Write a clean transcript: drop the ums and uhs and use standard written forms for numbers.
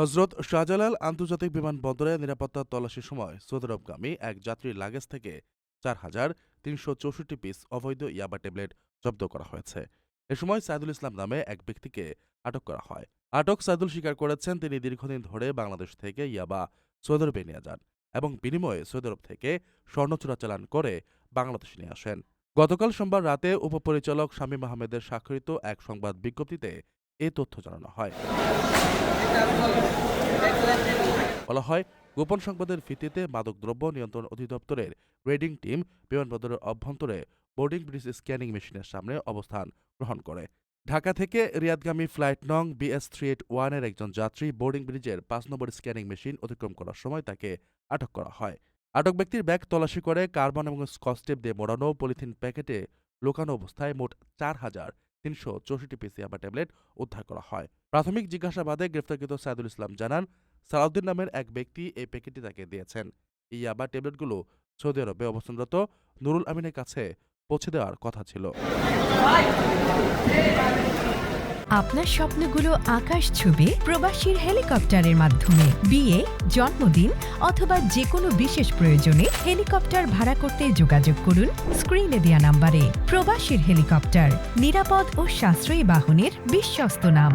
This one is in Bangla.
হজরত শাহজালাল আন্তর্জাতিক বিমানবন্দরে নিরাপত্তা তল্লাশির সময় সৌদি আরবগামী এক যাত্রীর লাগেজ থেকে ৪,৩৬৪ পিস অবৈধ ইয়াবা ট্যাবলেট জব্দ করা হয়েছে। এ সময় সাইদুল ইসলাম নামে এক ব্যক্তিকে আটক করা হয়। আটক সাইদুল স্বীকার করেছেন তিনি দীর্ঘদিন ধরে বাংলাদেশ থেকে ইয়াবা সৌদি আরবে নিয়ে যান এবং বিনিময়ে সৌদি আরব থেকে স্বর্ণ চোরাচালান করে বাংলাদেশে নিয়ে আসেন। গতকাল সোমবার রাতে উপপরিচালক শামীম আহমেদের স্বাক্ষরিত এক সংবাদ বিজ্ঞপ্তিতে এ তথ্য জানানো হয়। বলা হয়, গোপন সংবাদের ভিত্তিতে মাদকদ্রব্য নিয়ন্ত্রণ অধিদপ্তরের রেডিং টিম বিমানবন্দরের অভ্যন্তরে বোর্ডিং ব্রিজ স্ক্যানিং মেশিনের সামনে অবস্থান গ্রহণ করে। ঢাকা থেকে রিয়াদগামী ফ্লাইট নং BS381 এর একজন যাত্রী বোর্ডিং ব্রিজের ৫ নম্বর স্ক্যানিং মেশিন অতিক্রম করার সময় তাকে আটক করা হয়। আটক ব্যক্তির ব্যাগ তল্লাশি করে কার্বন এবং স্কচ টেপ দিয়ে মোড়ানো পলিথিন প্যাকেটে লুকানো অবস্থায় মোট ৪,৩৬৪ পিস ইয়াবা ট্যাবলেট উদ্ধার করা হয়। প্রাথমিক জিজ্ঞাসাবাদে গ্রেফতারকৃত সাইদুল ইসলাম জানান, সালাউদ্দিন নামের এক ব্যক্তি এই প্যাকেটটি তাকে দিয়েছেন। এই ইয়াবা ট্যাবলেটগুলো সৌদি আরবে অবস্থানরত নুরুল আমিনের কাছে পৌঁছে দেওয়ার কথা ছিল। আপনার স্বপ্নগুলো আকাশ ছুবে প্রবাসীর হেলিকপ্টারের মাধ্যমে। বিয়ে, জন্মদিন অথবা যে কোনো বিশেষ প্রয়োজনে হেলিকপ্টার ভাড়া করতে যোগাযোগ করুন স্ক্রিনে দেয়া নাম্বারে। প্রবাসীর হেলিকপ্টার, নিরাপদ ও সাশ্রয়ী বাহনের বিশ্বস্ত নাম।